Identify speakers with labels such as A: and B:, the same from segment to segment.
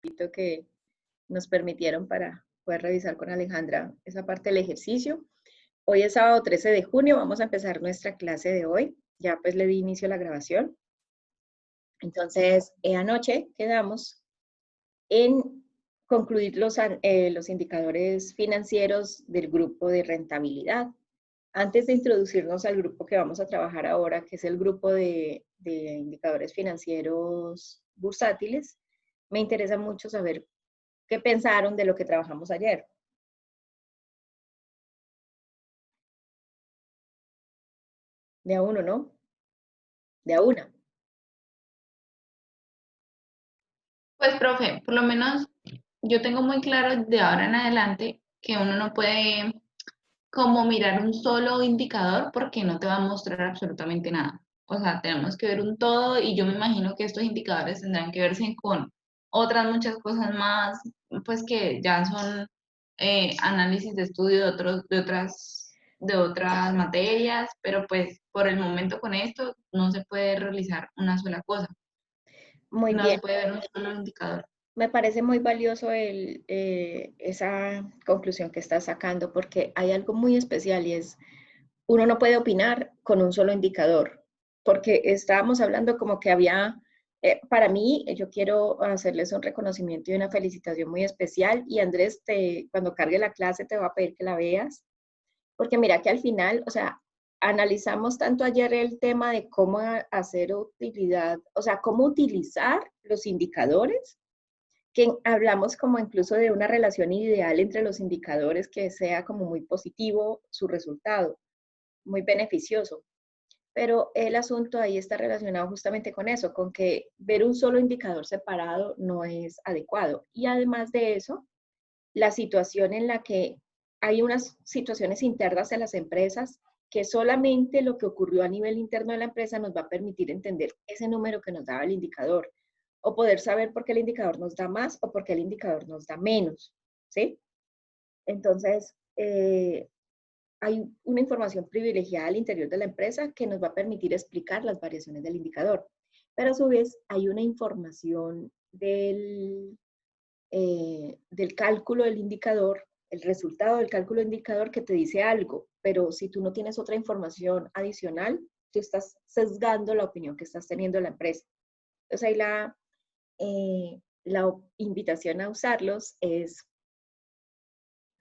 A: que nos permitieron para poder revisar con Alejandra esa parte del ejercicio. Hoy es sábado 13 de junio, vamos a empezar nuestra clase de hoy. Ya pues le di inicio a la grabación. Entonces, anoche quedamos en concluir los indicadores financieros del grupo de rentabilidad. Antes de introducirnos al grupo que vamos a trabajar ahora, que es el grupo de indicadores financieros bursátiles, me interesa mucho saber qué pensaron de lo que trabajamos ayer. De a uno, ¿no? De a una.
B: Pues, profe, por lo menos yo tengo muy claro de ahora en adelante que uno no puede como mirar un solo indicador porque no te va a mostrar absolutamente nada. O sea, tenemos que ver un todo y yo me imagino que estos indicadores tendrán que verse con otras muchas cosas más, pues que ya son análisis de estudio de otras materias, pero pues por el momento con esto no se puede realizar una sola cosa,
A: Muy
B: no
A: bien.
B: se puede ver un solo indicador.
A: Me parece muy valioso esa conclusión que estás sacando porque hay algo muy especial y es, uno no puede opinar con un solo indicador, porque estábamos hablando como que había, para mí, yo quiero hacerles un reconocimiento y una felicitación muy especial y Andrés, cuando cargue la clase te va a pedir que la veas, porque mira que al final, o sea, analizamos tanto ayer el tema de cómo hacer utilidad, o sea, cómo utilizar los indicadores que hablamos como incluso de una relación ideal entre los indicadores que sea como muy positivo su resultado, muy beneficioso. Pero el asunto ahí está relacionado justamente con eso, con que ver un solo indicador separado no es adecuado. Y además de eso, la situación en la que hay unas situaciones internas en las empresas que solamente lo que ocurrió a nivel interno de la empresa nos va a permitir entender ese número que nos daba el indicador o poder saber por qué el indicador nos da más o por qué el indicador nos da menos, ¿sí? Entonces, hay una información privilegiada al interior de la empresa que nos va a permitir explicar las variaciones del indicador. Pero a su vez, hay una información del cálculo del indicador, el resultado del cálculo del indicador que te dice algo, pero si tú no tienes otra información adicional, tú estás sesgando la opinión que estás teniendo la empresa. Entonces ahí la invitación a usarlos es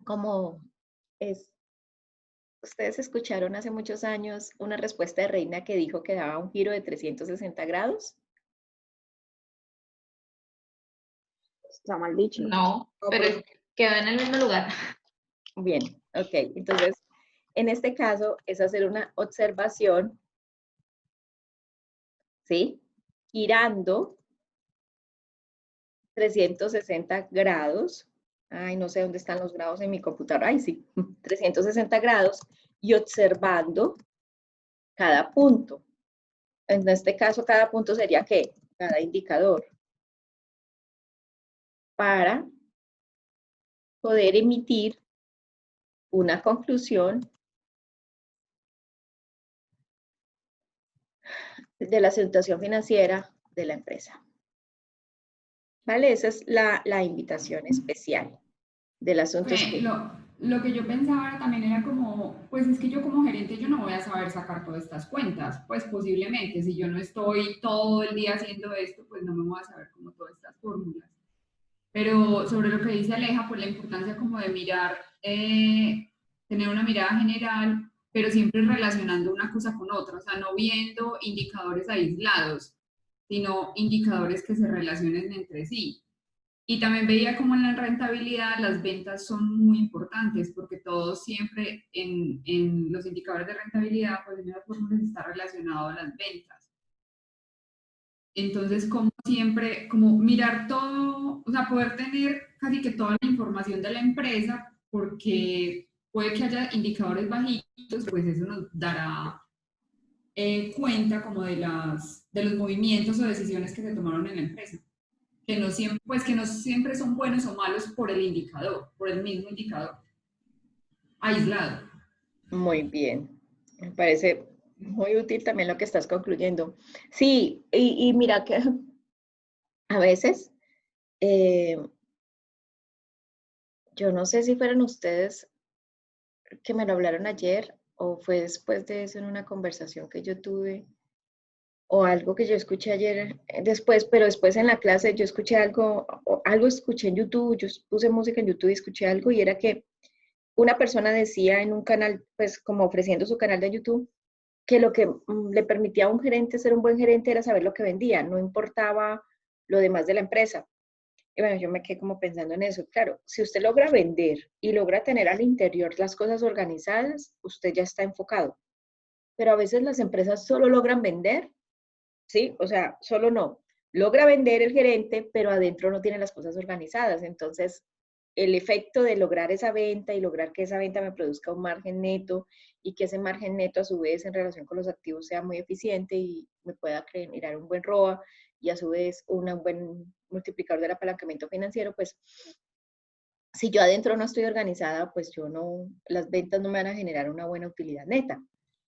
A: como es, ustedes escucharon hace muchos años una respuesta de Reina que dijo que daba un giro de 360 grados. Está mal dicho.
B: No, pero quedó en el mismo lugar.
A: Bien, ok. Entonces, en este caso es hacer una observación, ¿sí? Girando 360 grados. Ay, no sé dónde están los grados en mi computadora. Ay, sí, 360 grados y observando cada punto. En este caso, cada punto sería ¿qué? Cada indicador. Para poder emitir una conclusión de la situación financiera de la empresa. ¿Vale? Esa es la invitación especial del asunto. Es que,
C: Lo que yo pensaba también era como, pues es que yo como gerente yo no voy a saber sacar todas estas cuentas, pues posiblemente si yo no estoy todo el día haciendo esto, pues no me voy a saber como todas estas fórmulas. Pero sobre lo que dice Aleja, pues la importancia como de mirar, tener una mirada general, pero siempre relacionando una cosa con otra, o sea, no viendo indicadores aislados, sino indicadores que se relacionen entre sí. Y también veía como en la rentabilidad las ventas son muy importantes porque todo siempre en los indicadores de rentabilidad, pues en las fórmulas está relacionado a las ventas. Entonces, como siempre, como mirar todo, o sea, poder tener casi que toda la información de la empresa porque puede que haya indicadores bajitos, pues eso nos dará cuenta como de los movimientos o decisiones que se tomaron en la empresa que no siempre, pues que no siempre son buenos o malos por el indicador, por el mismo indicador, aislado.
A: muy bien. Me parece muy útil también lo que estás concluyendo. Sí, y mira que a veces Yo no sé si fueron ustedes que me lo hablaron ayer o fue después de eso en una conversación que yo tuve o algo que yo escuché ayer después, pero después en la clase yo escuché algo, algo escuché en YouTube, yo puse música en YouTube y escuché algo y era que una persona decía en un canal, pues como ofreciendo su canal de YouTube, que lo que le permitía a un gerente ser un buen gerente era saber lo que vendía, no importaba lo demás de la empresa. Y bueno, yo me quedé como pensando en eso. Claro, si usted logra vender y logra tener al interior las cosas organizadas, usted ya está enfocado. Pero a veces las empresas solo logran vender, ¿sí? O sea, solo no. Logra vender el gerente, pero adentro no tiene las cosas organizadas. Entonces, el efecto de lograr esa venta y lograr que esa venta me produzca un margen neto y que ese margen neto a su vez en relación con los activos sea muy eficiente y me pueda generar un buen ROA y a su vez un buen multiplicador del apalancamiento financiero, pues si yo adentro no estoy organizada, pues yo no, las ventas no me van a generar una buena utilidad neta.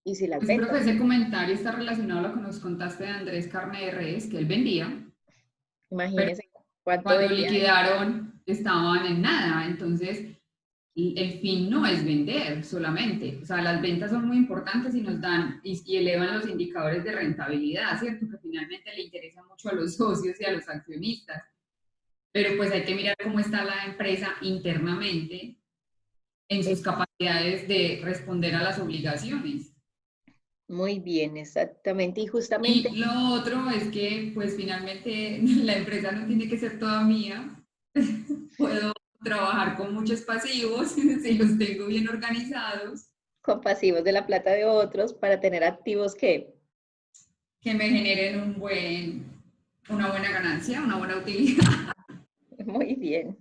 A: Y si las
C: Pues,
A: ventas...
C: profe, ese comentario está relacionado a lo que nos contaste de Andrés Carne de Res, que él vendía, pero
A: Imagínense cuánto
C: cuando
A: vendía.
C: liquidaron estaban en nada. Entonces, el fin no es vender solamente. O sea, las ventas son muy importantes y nos dan y elevan los indicadores de rentabilidad, ¿cierto? Que finalmente le interesa mucho a los socios y a los accionistas. Pero pues hay que mirar cómo está la empresa internamente en sus capacidades de responder a las obligaciones.
A: Muy bien, exactamente. Y justamente,
C: Y lo otro es que, pues finalmente, la empresa no tiene que ser toda mía. Puedo trabajar con muchos pasivos si los tengo bien organizados,
A: con pasivos de la plata de otros para tener activos
C: que me generen una buena ganancia, una buena utilidad.
A: muy bien,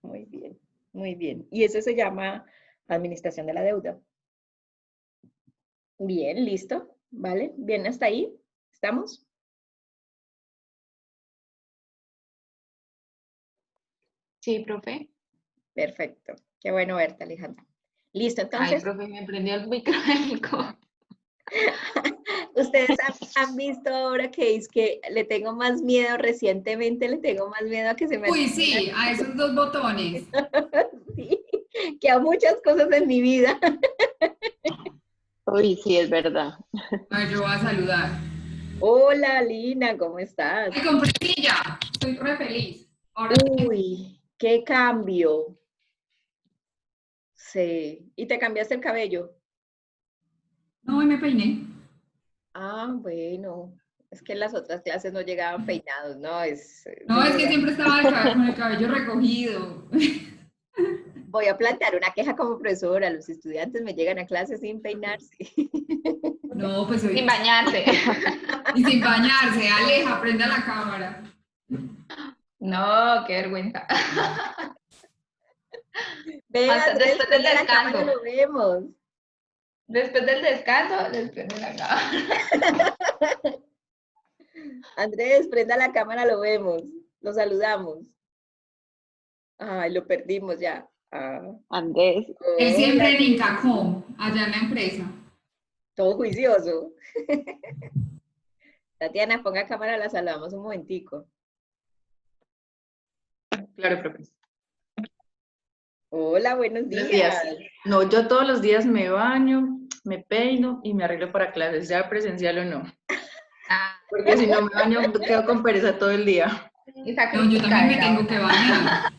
A: muy bien, muy bien. Y eso se llama administración de la deuda. Bien, listo, ¿vale? Bien, hasta ahí. ¿Estamos?
B: Sí, profe.
A: Perfecto. Qué bueno verte, Alejandra. Listo,
B: Ay,
A: entonces,
B: profe, me prendió el micrófono.
A: ustedes han visto ahora que es que le tengo más miedo recientemente, le tengo más miedo a que se me
C: Uy,
A: activen
C: sí, a esos dos botones.
A: sí, que a muchas cosas en mi vida.
D: Uy, sí, es verdad.
C: A ver, yo voy a saludar.
A: Hola, Lina, ¿cómo estás?
C: ¡Ay, compré silla! Estoy re feliz. Ahora
A: Uy, qué cambio. Sí. ¿Y te cambiaste el cabello?
C: no, hoy me peiné.
A: Ah, bueno. Es que en las otras clases no llegaban peinados, ¿no?
C: No, es que siempre estaba con el cabello recogido.
A: Voy a plantear una queja como profesora. Los estudiantes me llegan a clase sin peinarse.
C: No, pues
B: Sin
C: hoy.
B: bañarse.
C: Y sin bañarse, Aleja, prenda la cámara.
B: No, qué vergüenza.
A: Ve, Andrés,
B: Después del
A: prende la cámara,
B: descanso.
A: lo vemos.
B: Después del descanso, les prendo la cámara.
A: Andrés, prenda la cámara, lo vemos. Lo saludamos. Ay, lo perdimos ya. Ah,
D: Andrés,
C: Él
A: hola,
C: siempre en
A: Andrés.
C: Incacom, allá en la empresa.
A: Todo juicioso. Tatiana, ponga cámara, la saludamos un momentico.
E: Claro, profe.
A: Hola, buenos
E: Buenos
A: días.
E: días. No, yo todos los días me baño, me peino y me arreglo para clases, sea presencial o no.
B: Ah,
E: Porque si no me baño, quedo con pereza todo el día.
B: esa
C: No, yo también me
B: criticadera,
C: tengo que bañar.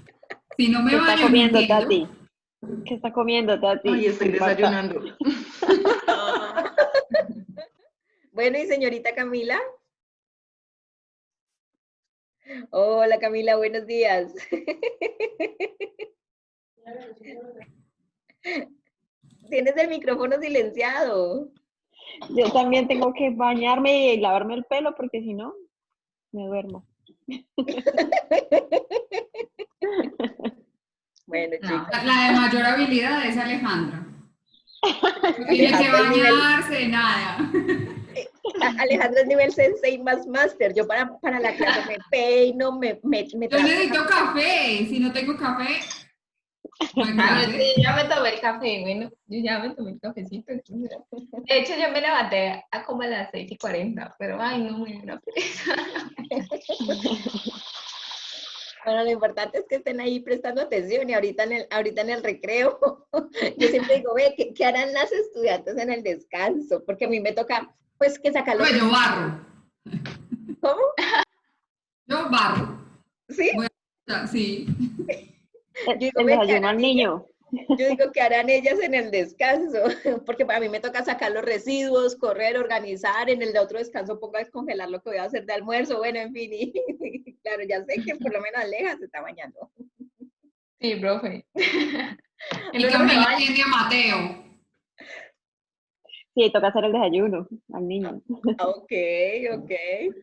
C: Si no me
D: ¿qué está
C: baño, no
D: comiendo
C: entiendo.
D: Tati? ¿Qué está comiendo Tati?
E: Ay, estoy
D: Comparta.
E: desayunando.
A: Bueno, y señorita Camila. Hola, Camila, buenos días. Tienes el micrófono silenciado.
D: Yo también tengo que bañarme y lavarme el pelo porque si no, me duermo.
A: Bueno,
B: No,
A: chicos,
C: La de mayor habilidad es Alejandra. No tiene que
A: Alejandra es nivel,
C: bañarse, nada.
A: Alejandra es nivel Sensei más Master. Yo para la clase me peino, me
C: Yo
A: trato.
C: necesito café. Si no tengo café, no hay
B: no, es que
C: clase.
B: yo ya me tomé el café, bueno, yo ya me tomé el cafecito. Entonces, de hecho, yo me levanté a como a las 6:40, pero ay, no, me dio una pereza.
A: Bueno, lo importante es que estén ahí prestando atención y ahorita en el recreo, yo siempre digo, ve, ¿qué harán las estudiantes en el descanso? Porque a mí me toca, pues, que sacar los...
C: Pues yo barro.
A: ¿Cómo?
C: Yo barro.
A: ¿Sí?
C: Sí.
A: Yo digo,
D: El
A: ve, ¿qué
D: desayuno
A: harán
D: al
A: ellas?
D: niño.
A: Yo digo, ¿qué harán ellas en el descanso? Porque a mí me toca sacar los residuos, correr, organizar, en el de otro descanso pongo a descongelar lo que voy a hacer de almuerzo, bueno, en fin, y claro, ya sé que por lo menos Aleja se está bañando.
B: Sí, profe. El
C: Y
B: otro se
C: Camila
B: baña.
C: atiende a Mateo.
D: Sí, toca hacer el desayuno al niño.
A: Ok, ok.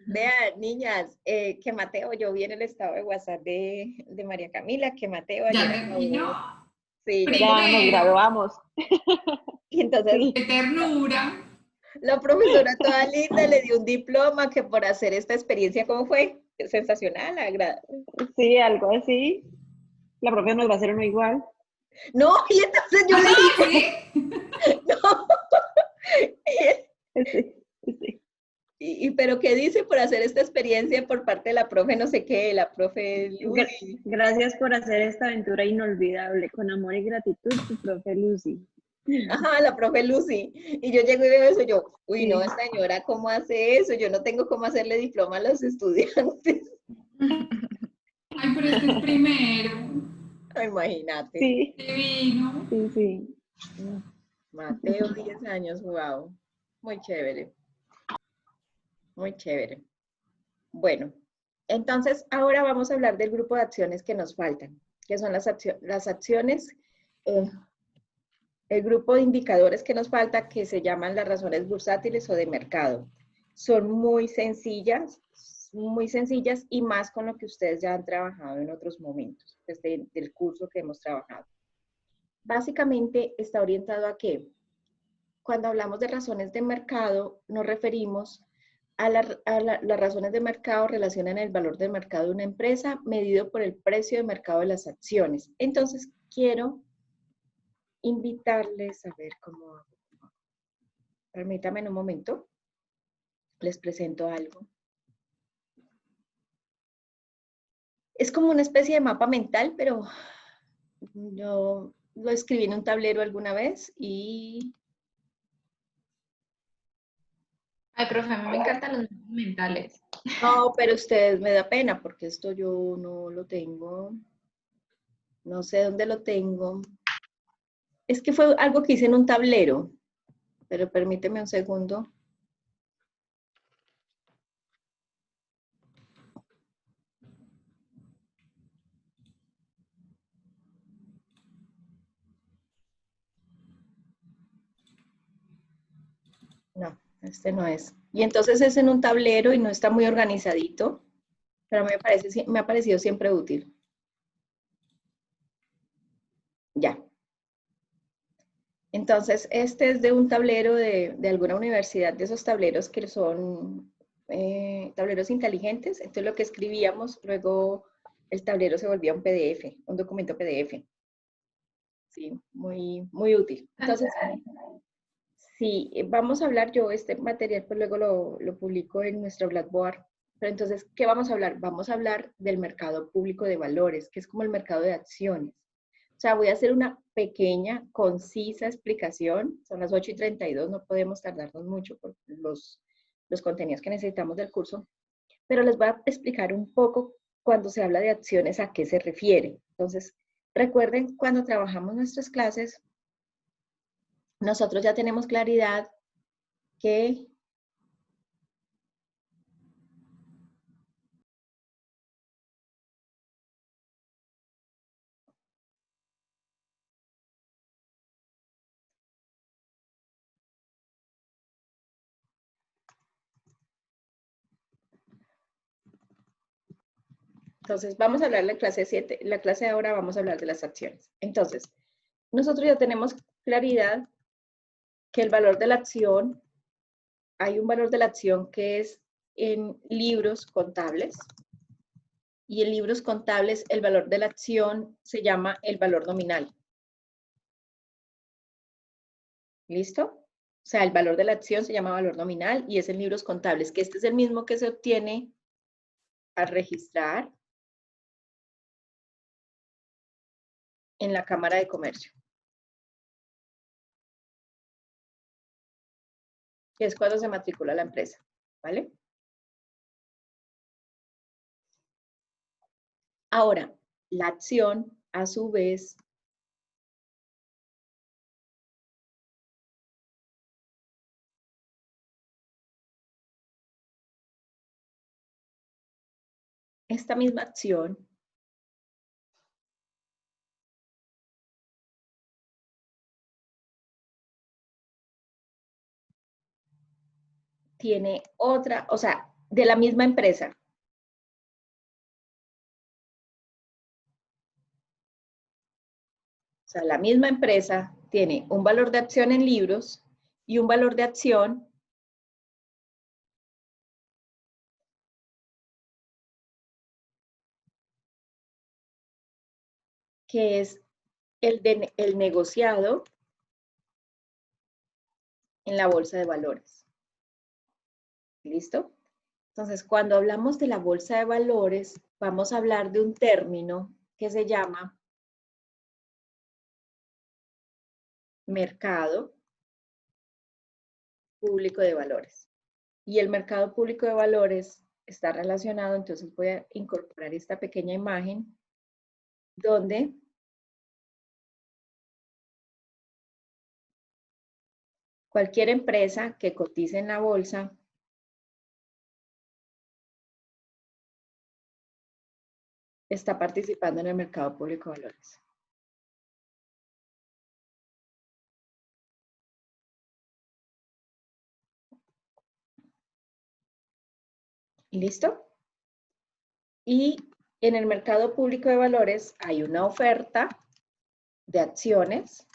A: Vean, niñas, que Mateo, yo vi en el estado de WhatsApp de María Camila, que Mateo
C: Ya
A: ayer
C: terminó.
A: acabó. Sí, ya
D: Ya nos
C: Primero.
D: graduamos.
A: y entonces
D: Sí,
C: ¡Qué ternura!
A: la profesora toda linda le dio un diploma que por hacer esta experiencia, ¿cómo fue? Sensacional,
D: sí, algo así. La propia nos va a hacer uno igual.
A: No, y entonces yo le
C: Ah,
A: dije,
C: ¿sí?
A: no.
D: Sí, sí.
A: Pero ¿qué dice por hacer esta experiencia por parte de la profe no sé qué, la profe Lucy?
D: Gracias por hacer esta aventura inolvidable. Con amor y gratitud, tu profe Lucy.
A: Ajá, la profe Lucy. Y yo llego y veo eso, yo, uy, no,
D: Sí.
A: esta señora, ¿cómo hace eso? Yo no tengo cómo hacerle diploma a los estudiantes.
C: Ay, pero este es primero.
A: Imagínate.
D: Sí,
C: Divino.
D: sí, sí.
A: Mateo, 10 años, wow. Muy chévere, muy chévere. Bueno, entonces ahora vamos a hablar del grupo de acciones que nos faltan, que son las acciones, eh, el grupo de indicadores que nos falta, que se llaman las razones bursátiles o de mercado. Son muy sencillas y más con lo que ustedes ya han trabajado en otros momentos, desde el curso que hemos trabajado. Básicamente está orientado a que cuando hablamos de razones de mercado, nos referimos a las razones de mercado relacionan el valor de mercado de una empresa medido por el precio de mercado de las acciones. Entonces, quiero invitarles a ver cómo hago. Permítanme un momento, les presento algo. Es como una especie de mapa mental, pero yo lo escribí en un tablero alguna vez y...
B: Ay, profe, a mí me encantan los mapas mentales.
A: No, pero ustedes me da pena porque esto yo no lo tengo, no sé dónde lo tengo. Es que fue algo que hice en un tablero, pero permíteme un segundo. No, este no es. Y entonces es en un tablero y no está muy organizadito, pero me ha parecido siempre útil. Ya. Entonces, este es de un tablero de alguna universidad, de esos tableros que son tableros inteligentes. Entonces, lo que escribíamos, luego el tablero se volvía un PDF, un documento PDF. Sí, muy, muy útil. Entonces, sí, vamos a hablar, yo este material pues luego lo publico en nuestro Blackboard. Pero entonces, ¿qué vamos a hablar? Vamos a hablar del mercado público de valores, que es como el mercado de acciones. O sea, voy a hacer una pequeña, concisa explicación. Son las 8:32, no podemos tardarnos mucho por los contenidos que necesitamos del curso. Pero les voy a explicar un poco cuando se habla de acciones a qué se refiere. Entonces, recuerden, cuando trabajamos nuestras clases, nosotros ya tenemos claridad que entonces, vamos a hablar de la clase 7. La clase de ahora vamos a hablar de las acciones. Entonces, nosotros ya tenemos claridad que el valor de la acción, hay un valor de la acción que es en libros contables. Y en libros contables, el valor de la acción se llama el valor nominal. ¿Listo? O sea, el valor de la acción se llama valor nominal y es en libros contables, que este es el mismo que se obtiene al registrar en la Cámara de Comercio, que es cuando se matricula la empresa, ¿vale? Ahora, la acción, a su vez, esta misma acción tiene otra, o sea, de la misma empresa. O sea, la misma empresa tiene un valor de acción en libros y un valor de acción que es el negociado en la bolsa de valores. ¿Listo? Entonces, cuando hablamos de la bolsa de valores, vamos a hablar de un término que se llama mercado público de valores. Y el mercado público de valores está relacionado, entonces voy a incorporar esta pequeña imagen donde cualquier empresa que cotice en la bolsa está participando en el mercado público de valores. ¿Listo? Y en el mercado público de valores hay una oferta de acciones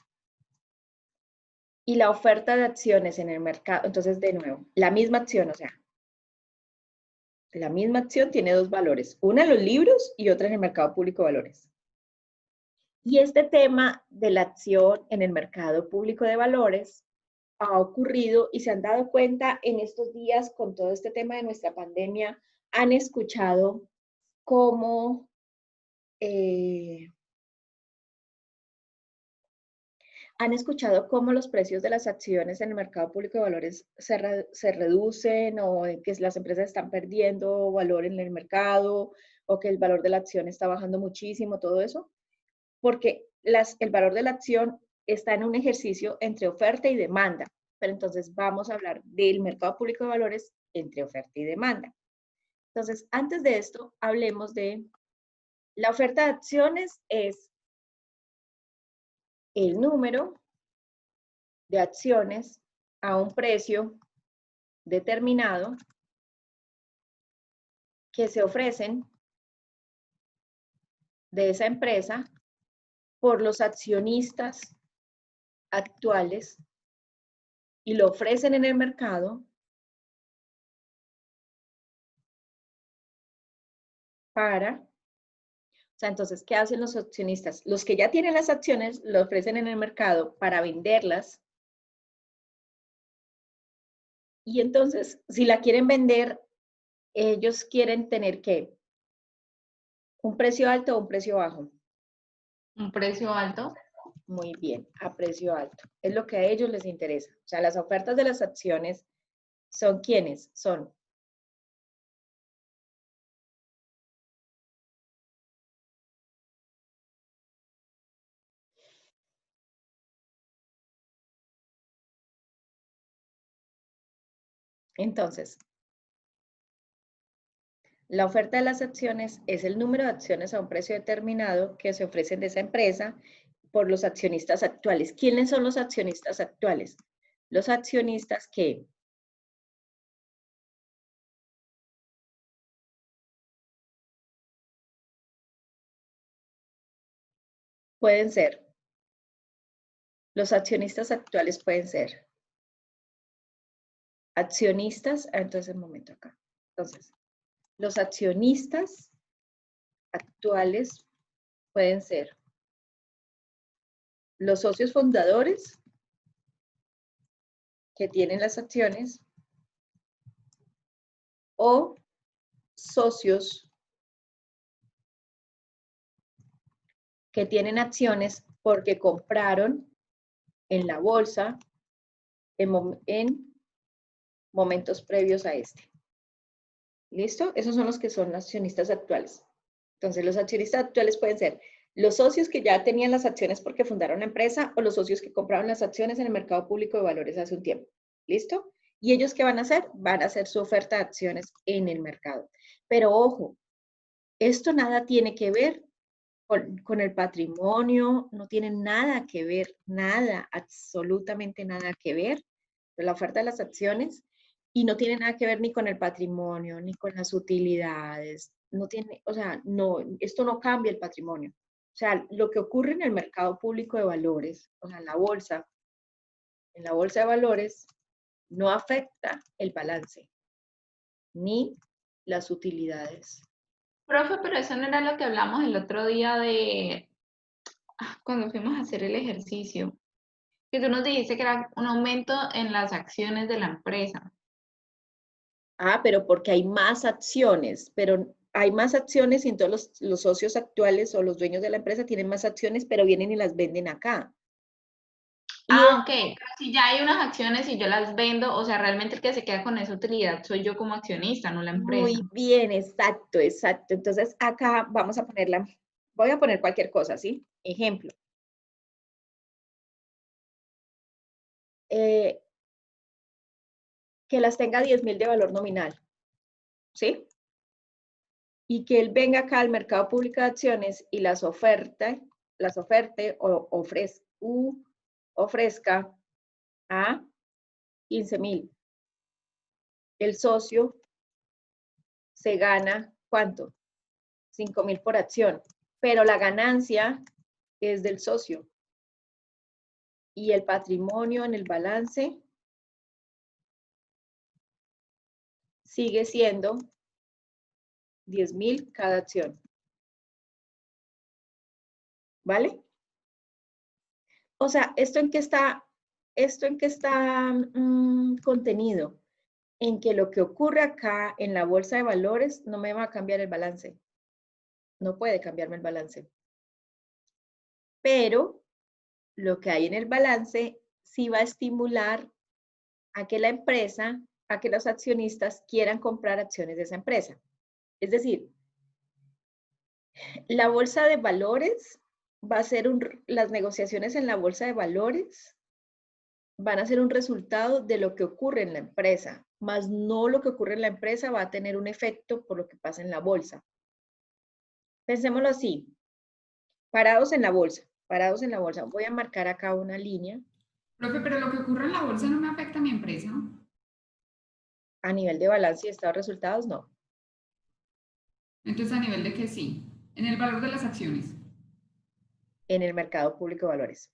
A: y la oferta de acciones en el mercado, entonces de nuevo, la misma acción, o sea, la misma acción tiene dos valores, una en los libros y otra en el mercado público de valores. Y este tema de la acción en el mercado público de valores ha ocurrido y se han dado cuenta en estos días con todo este tema de nuestra pandemia, han escuchado cómo los precios de las acciones en el mercado público de valores se reducen o que las empresas están perdiendo valor en el mercado o que el valor de la acción está bajando muchísimo, todo eso, porque el valor de la acción está en un ejercicio entre oferta y demanda. Pero entonces vamos a hablar del mercado público de valores entre oferta y demanda. Entonces, antes de esto, hablemos de la oferta de acciones es el número de acciones a un precio determinado que se ofrecen de esa empresa por los accionistas actuales y lo ofrecen en el mercado para, o sea, entonces, ¿qué hacen los accionistas? Los que ya tienen las acciones lo ofrecen en el mercado para venderlas y entonces, si la quieren vender, ellos quieren tener ¿qué? ¿Un precio alto o un precio bajo?
B: Un precio alto.
A: Muy bien, a precio alto. Es lo que a ellos les interesa. O sea, las ofertas de las acciones son ¿quiénes? Son entonces, la oferta de las acciones es el número de acciones a un precio determinado que se ofrecen de esa empresa por los accionistas actuales. ¿Quiénes son los accionistas actuales? Los accionistas que pueden ser, los accionistas actuales pueden ser accionistas, entonces un momento acá. Entonces, los accionistas actuales pueden ser los socios fundadores que tienen las acciones o socios que tienen acciones porque compraron en la bolsa en momentos previos a este. ¿Listo? Esos son los que son accionistas actuales. Entonces, los accionistas actuales pueden ser los socios que ya tenían las acciones porque fundaron la empresa o los socios que compraron las acciones en el mercado público de valores hace un tiempo. ¿Listo? ¿Y ellos qué van a hacer? Van a hacer su oferta de acciones en el mercado. Pero ojo, esto nada tiene que ver con el patrimonio, no tiene nada que ver, nada, absolutamente nada que ver con la oferta de las acciones y no tiene nada que ver ni con el patrimonio, ni con las utilidades, no tiene, o sea, no, esto no cambia el patrimonio. O sea, lo que ocurre en el mercado público de valores, o sea, en la bolsa de valores, no afecta el balance, ni las utilidades.
B: Profe, pero eso no era lo que hablamos el otro día de cuando fuimos a hacer el ejercicio. Que tú nos dijiste que era un aumento en las acciones de la empresa.
A: Ah, pero porque hay más acciones, pero hay más acciones y entonces los socios actuales o los dueños de la empresa tienen más acciones, pero vienen y las venden acá.
B: Ah, ok. Pero si ya hay unas acciones y yo las vendo, o sea, realmente el que se queda con esa utilidad soy yo como accionista, no la empresa.
A: Muy bien, exacto, exacto. Entonces acá vamos a ponerla, voy a poner cualquier cosa, ¿sí? Ejemplo. Que las tenga 10.000 de valor nominal, ¿sí? Y que él venga acá al mercado público de acciones y las oferte o ofrezca a 15.000. El socio se gana, ¿cuánto? 5.000 por acción, pero la ganancia es del socio. Y el patrimonio en el balance sigue siendo 10.000 cada acción. ¿Vale? O sea, ¿esto en qué está contenido? En que lo que ocurre acá en la bolsa de valores no me va a cambiar el balance. No puede cambiarme el balance. Pero lo que hay en el balance sí va a estimular a que la empresa, a que los accionistas quieran comprar acciones de esa empresa. Es decir, la bolsa de valores va a ser las negociaciones en la bolsa de valores van a ser un resultado de lo que ocurre en la empresa, más no lo que ocurre en la empresa va a tener un efecto por lo que pasa en la bolsa. Pensémoslo así, parados en la bolsa. Voy a marcar acá una línea.
C: Profe, pero lo que ocurre en la bolsa no me afecta a mi empresa.
A: A nivel de balance y estado de resultados, no.
C: Entonces, ¿a nivel de qué sí? En el valor de las acciones.
A: En el mercado público de valores.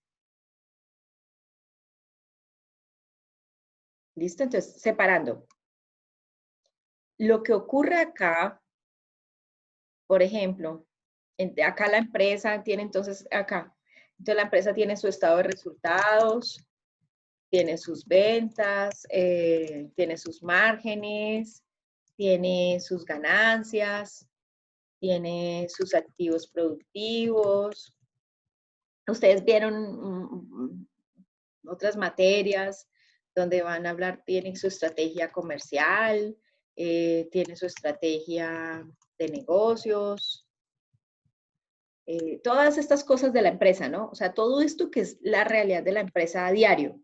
A: ¿Listo? Entonces, separando. Lo que ocurre acá, por ejemplo, acá la empresa tiene entonces acá. Entonces, la empresa tiene su estado de resultados, tiene sus ventas, tiene sus márgenes, tiene sus ganancias, tiene sus activos productivos. Ustedes vieron otras materias donde van a hablar, tienen su estrategia comercial, tiene su estrategia de negocios, todas estas cosas de la empresa, ¿no? O sea, todo esto que es la realidad de la empresa a diario.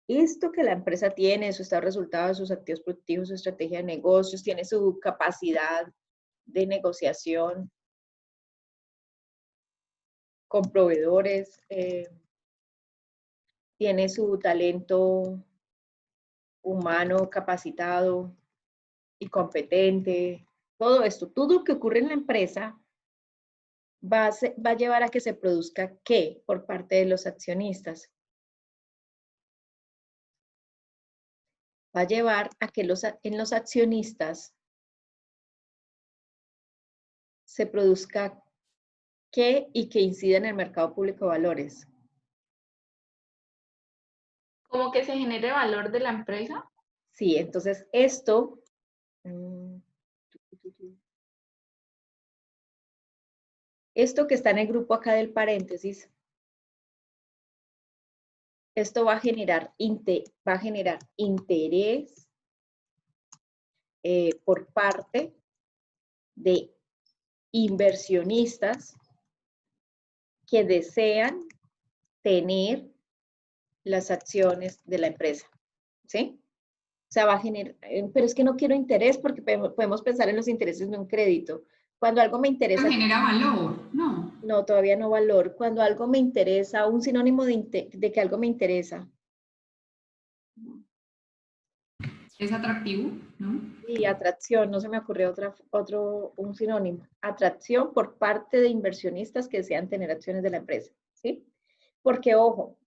A: Esto que la empresa tiene, su estado de resultados, sus activos productivos, su estrategia de negocios, tiene su capacidad de negociación con proveedores, tiene su talento humano capacitado y competente. Todo esto, todo lo que ocurre en la empresa va a llevar a que se produzca ¿qué? Por parte de los accionistas. Va a llevar a que en los accionistas se produzca ¿qué? Y que incida en el mercado público de valores.
B: ¿Como que se genere valor de la empresa?
A: Sí, entonces esto... Esto que está en el grupo acá del paréntesis, esto va a generar interés por parte de inversionistas que desean tener las acciones de la empresa, ¿sí? O sea, va a generar, pero es que no quiero interés porque podemos pensar en los intereses de un crédito. Cuando algo me interesa...
C: Genera valor, ¿no?
A: No, todavía no valor. Cuando algo me interesa, un sinónimo de que algo me interesa.
C: Es atractivo, ¿no?
A: Y atracción, no se me ocurrió un sinónimo. Atracción por parte de inversionistas que desean tener acciones de la empresa, ¿sí? Porque, ojo,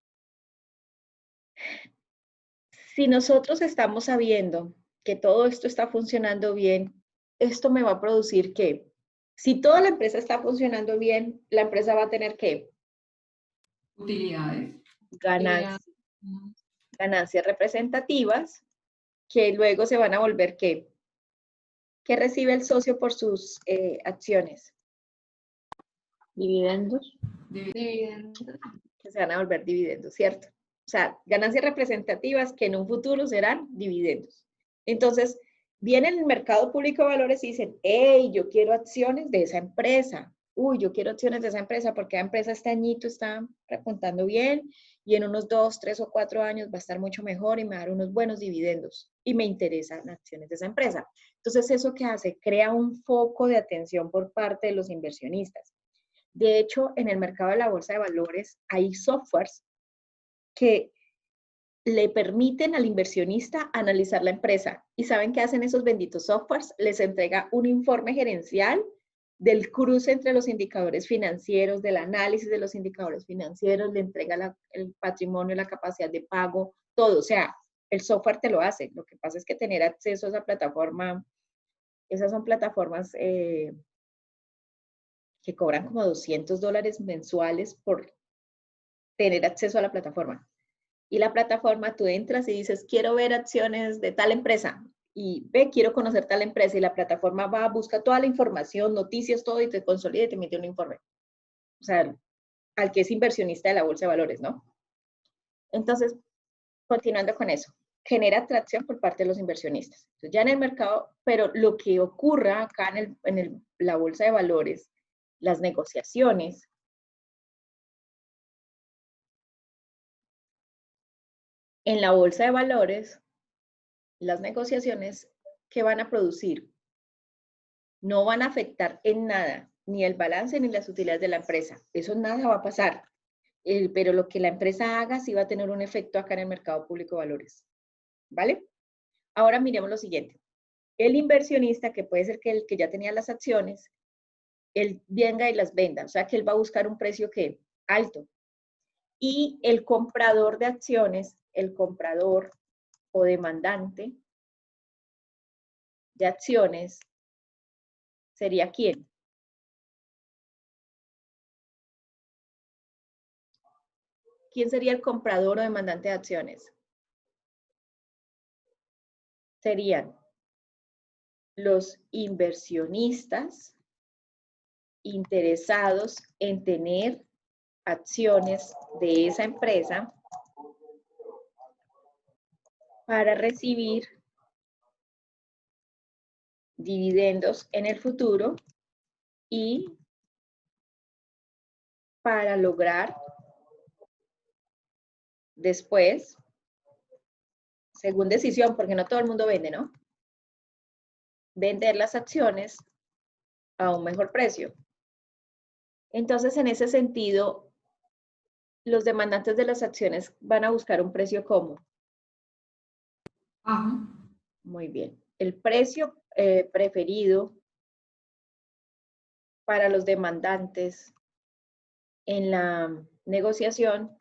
A: si nosotros estamos sabiendo que todo esto está funcionando bien, esto me va a producir que, si toda la empresa está funcionando bien, la empresa va a tener que
C: Utilidades.
A: ganancias representativas, que luego se van a volver ¿qué? ¿Qué recibe el socio por sus acciones?
D: Dividendos.
B: Dividendos.
A: Que se van a volver dividendos, ¿cierto? O sea, ganancias representativas que en un futuro serán dividendos. Entonces, vienen el mercado público de valores y dicen, hey, yo quiero acciones de esa empresa. Uy, yo quiero acciones de esa empresa porque la empresa este añito está repuntando bien y en unos 2, 3 o 4 años va a estar mucho mejor y me va a dar unos buenos dividendos y me interesan acciones de esa empresa. Entonces, ¿eso qué hace? Crea un foco de atención por parte de los inversionistas. De hecho, en el mercado de la bolsa de valores hay softwares que le permiten al inversionista analizar la empresa. ¿Y saben qué hacen esos benditos softwares? Les entrega un informe gerencial del cruce entre los indicadores financieros, del análisis de los indicadores financieros, le entrega el patrimonio, la capacidad de pago, todo. O sea, el software te lo hace. Lo que pasa es que tener acceso a esa plataforma, esas son plataformas que cobran como $200 mensuales por tener acceso a la plataforma. Y la plataforma, tú entras y dices, quiero ver acciones de tal empresa. Y ve, quiero conocer tal empresa. Y la plataforma va, busca toda la información, noticias, todo, y te consolida y te emite un informe. O sea, al que es inversionista de la bolsa de valores, ¿no? Entonces, continuando con eso, genera atracción por parte de los inversionistas. Entonces, ya en el mercado, pero lo que ocurra acá en la bolsa de valores, las negociaciones, en la bolsa de valores, las negociaciones que van a producir no van a afectar en nada ni el balance ni las utilidades de la empresa. Eso nada va a pasar. Pero lo que la empresa haga sí va a tener un efecto acá en el mercado público de valores. ¿Vale? Ahora miremos lo siguiente. El inversionista, que puede ser que el que ya tenía las acciones, él venga y las venda. O sea que él va a buscar un precio que alto. Y el comprador de acciones, el comprador o demandante de acciones, ¿sería quién? ¿Quién sería el comprador o demandante de acciones? Serían los inversionistas interesados en tener acciones de esa empresa para recibir dividendos en el futuro y para lograr después, según decisión, porque no todo el mundo vende, ¿no? Vender las acciones a un mejor precio. Entonces, en ese sentido, los demandantes de las acciones van a buscar un precio ¿cómo?
C: Ajá.
A: Muy bien. El precio preferido para los demandantes en la negociación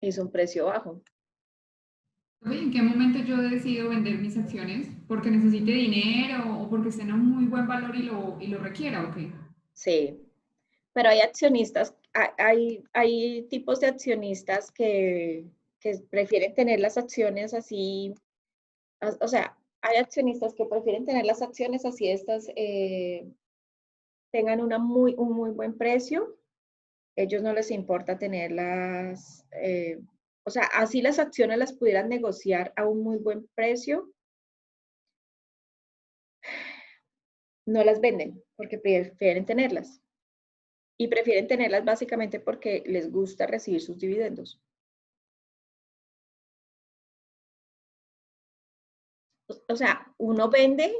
A: es un precio bajo.
C: ¿En qué momento yo decido vender mis acciones? ¿Porque necesite dinero o porque esté en un muy buen valor y lo requiera o qué?
A: Sí, pero hay accionistas, hay tipos de accionistas que prefieren tener las acciones así, o sea, Hay accionistas que prefieren tener las acciones así estas tengan un muy buen precio. Ellos no les importa tenerlas, o sea, así las acciones las pudieran negociar a un muy buen precio, no las venden porque prefieren tenerlas. Y prefieren tenerlas básicamente porque les gusta recibir sus dividendos. O sea, uno vende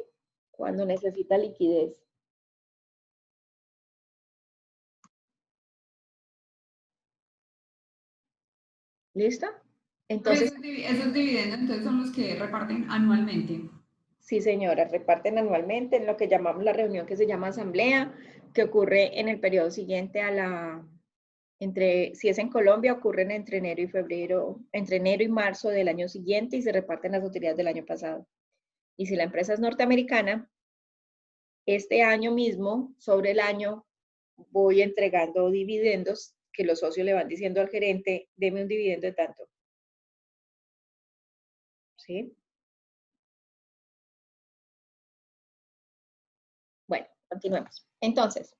A: cuando necesita liquidez. ¿Listo? Entonces,
C: Esos dividendos entonces son los que reparten anualmente.
A: sí, señora, reparten anualmente en lo que llamamos la reunión que se llama asamblea, que ocurre en el periodo siguiente a la, si es en Colombia, ocurren entre enero y febrero, entre enero y marzo del año siguiente y se reparten las utilidades del año pasado. Y si la empresa es norteamericana, este año mismo, sobre el año, voy entregando dividendos que los socios le van diciendo al gerente, deme un dividendo de tanto. ¿Sí? Bueno, continuemos. Entonces,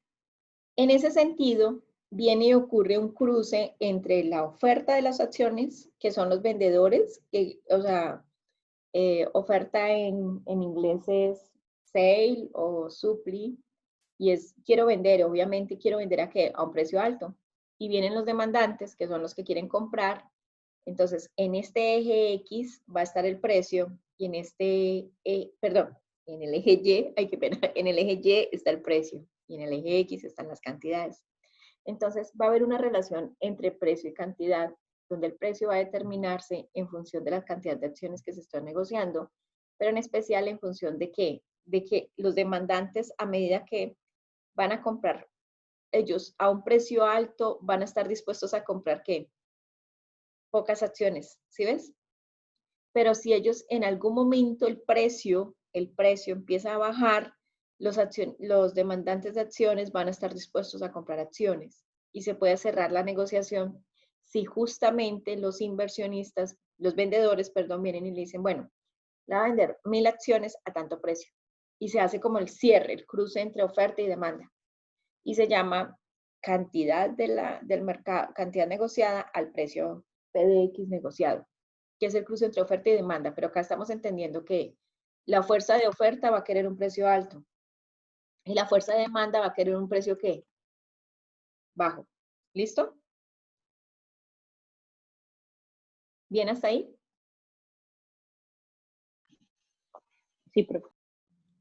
A: en ese sentido, viene y ocurre un cruce entre la oferta de las acciones, que son los vendedores, que, o sea, oferta en inglés es sale o supply, y es quiero vender, obviamente quiero vender ¿a qué? A un precio alto. Y vienen los demandantes, que son los que quieren comprar. Entonces, en este eje X va a estar el precio y en este, perdón, en el eje Y, hay que ver, en el eje Y está el precio y en el eje X están las cantidades. Entonces, va a haber una relación entre precio y cantidad, donde el precio va a determinarse en función de la cantidad de acciones que se están negociando, pero en especial en función de qué, de que los demandantes, a medida que van a comprar ellos a un precio alto, van a estar dispuestos a comprar ¿qué? Pocas acciones, ¿sí ves? Pero si ellos en algún momento el precio empieza a bajar, los demandantes de acciones van a estar dispuestos a comprar acciones y se puede cerrar la negociación si justamente los inversionistas, los vendedores, perdón, vienen y le dicen, bueno, la va a vender 1000 acciones a tanto precio. Y se hace como el cierre, el cruce entre oferta y demanda. Y se llama cantidad del mercado, cantidad negociada al precio PDX negociado, que es el cruce entre oferta y demanda, pero acá estamos entendiendo que la fuerza de oferta va a querer un precio alto y la fuerza de demanda va a querer un precio ¿qué? Bajo. ¿Listo? ¿Bien hasta ahí?
D: Sí, profe.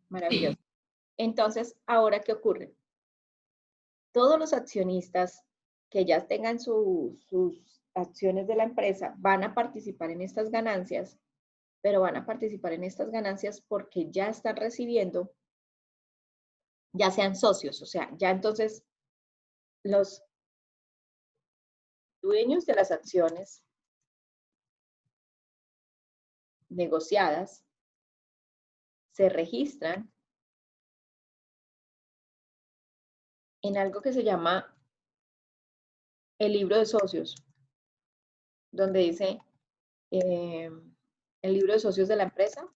A: Maravilloso.
C: Sí.
A: Entonces, ¿ahora qué ocurre? Todos los accionistas que ya tengan sus acciones de la empresa van a participar en estas ganancias, pero van a participar en estas ganancias porque ya están recibiendo, ya sean socios, o sea, ya entonces los dueños de las acciones negociadas se registran en algo que se llama el libro de socios, donde dice el libro de socios de la empresa,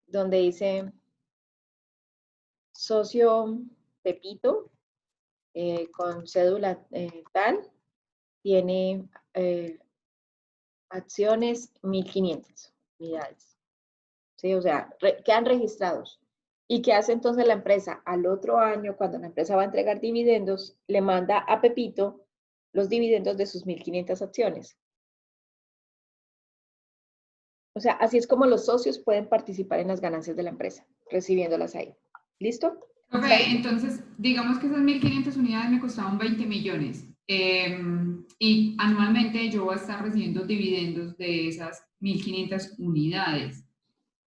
A: donde dice socio Pepito con cédula tal, tiene acciones 1500 unidades. ¿Sí? O sea, quedan registrados. ¿Y qué hace entonces la empresa? Al otro año, cuando la empresa va a entregar dividendos, le manda a Pepito los dividendos de sus 1500 acciones. O sea, así es como los socios pueden participar en las ganancias de la empresa, recibiéndolas ahí. ¿Listo?
C: Ok, entonces, digamos que esas 1.500 unidades me costaban 20 millones. Y anualmente yo voy a estar recibiendo dividendos de esas 1.500 unidades.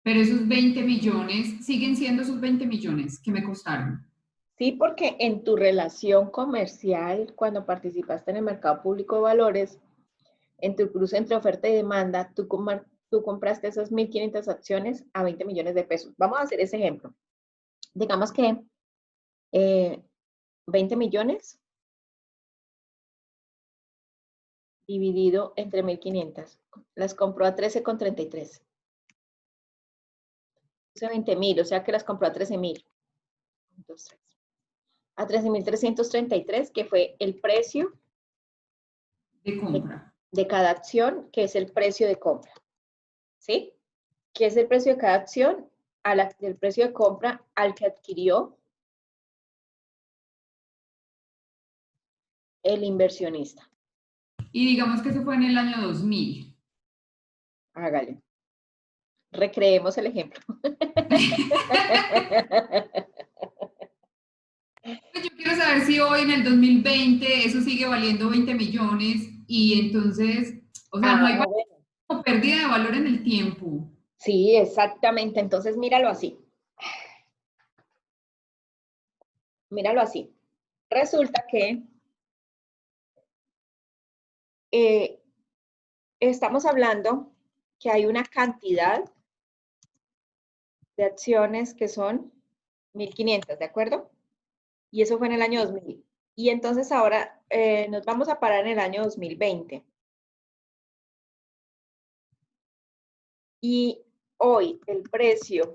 C: Pero esos 20 millones siguen siendo esos 20 millones que me costaron.
A: Sí, porque en tu relación comercial, cuando participaste en el mercado público de valores, en tu cruce entre oferta y demanda, tú compraste esas 1500 acciones a 20 millones de pesos. Vamos a hacer ese ejemplo. Digamos que 20 millones dividido entre 1500. Las compró a 13,33. puse 20.000, o sea que las compró a 13.000. A 13.333, que fue el precio
C: De compra.
A: de cada acción, que es el precio de compra. ¿Sí? ¿Qué es el precio de cada acción? El precio de compra al que adquirió el inversionista.
C: Y digamos que eso fue en el año 2000.
A: Hágale. Recreemos el ejemplo.
C: Pues yo quiero saber si hoy en el 2020 eso sigue valiendo 20 millones y entonces, o sea, no hay
A: Bueno.
C: pérdida de valor en el tiempo.
A: Sí, exactamente. Entonces, míralo así. Míralo así. Resulta que estamos hablando que hay una cantidad de acciones que son 1.500, ¿de acuerdo? Y eso fue en el año 2000. Y entonces ahora nos vamos a parar en el año 2020. Y hoy el precio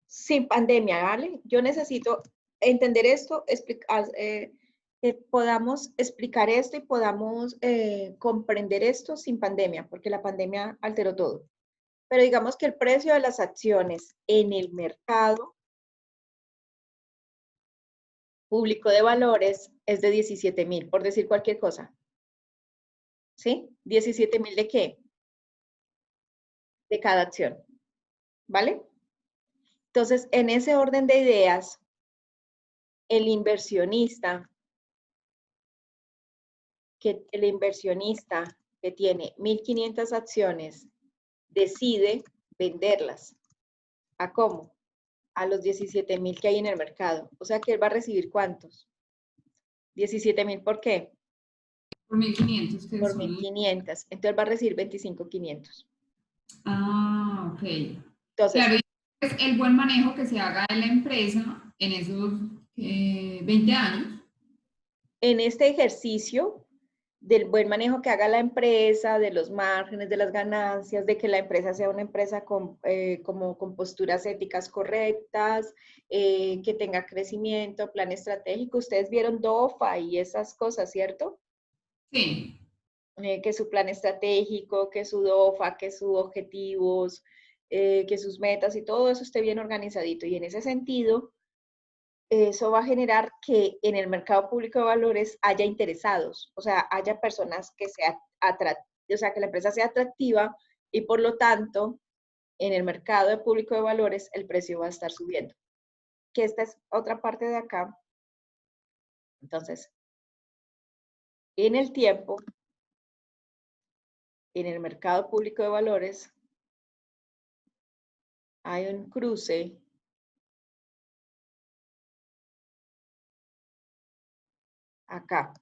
A: sin pandemia, ¿vale? Yo necesito entender esto, que podamos explicar esto y podamos comprender esto sin pandemia, porque la pandemia alteró todo. Pero digamos que el precio de las acciones en el mercado público de valores es de 17.000, por decir cualquier cosa. ¿Sí? ¿17.000 de qué? De cada acción. ¿Vale? Entonces, en ese orden de ideas, el inversionista que tiene 1.500 acciones decide venderlas. ¿A cómo? A los 17.000 que hay en el mercado. O sea que él va a recibir ¿cuántos? 17.000, ¿por qué?
C: Por 1500.
A: Por 1.500. Entonces va a recibir 25.500.
C: Ah, ok.
A: Entonces,
C: claro, y es el buen manejo que se haga en la empresa en esos 20 años.
A: en este ejercicio del buen manejo que haga la empresa, de los márgenes, de las ganancias, de que la empresa sea una empresa con posturas éticas correctas, que tenga crecimiento, plan estratégico. Ustedes vieron DOFA y esas cosas, ¿cierto?
C: Sí.
A: Que su plan estratégico, que su DOFA, que sus objetivos, que sus metas y todo eso esté bien organizadito. Y en ese sentido, eso va a generar que en el mercado público de valores haya interesados, o sea, haya personas que sea o sea, que la empresa sea atractiva y por lo tanto, en el mercado de público de valores el precio va a estar subiendo. Que esta es otra parte de acá. Entonces, en el tiempo, en el mercado público de valores, hay un cruce acá.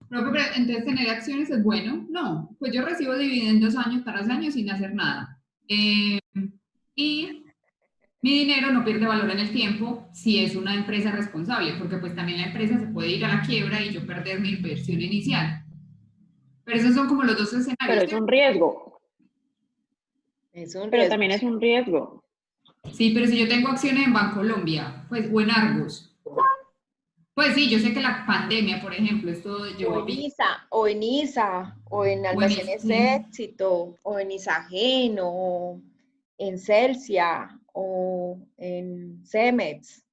C: Pero entonces tener acciones es bueno. No, pues yo recibo dividendos año tras año sin hacer nada. Y mi dinero no pierde valor en el tiempo si es una empresa responsable, porque pues también la empresa se puede ir a la quiebra y yo perder mi inversión inicial. Pero esos son como los dos escenarios.
D: Pero es un riesgo.
A: Es un
D: Pero
A: riesgo.
D: también es un riesgo.
C: Sí, pero si yo tengo acciones en Bancolombia, pues, o en Argos, pues sí, yo sé que la pandemia, por ejemplo, esto yo
A: O en ISA, o en ISA, o en Almacenes
C: sí.
A: Éxito, o en Isagen, o en Celsia, o en Cemex.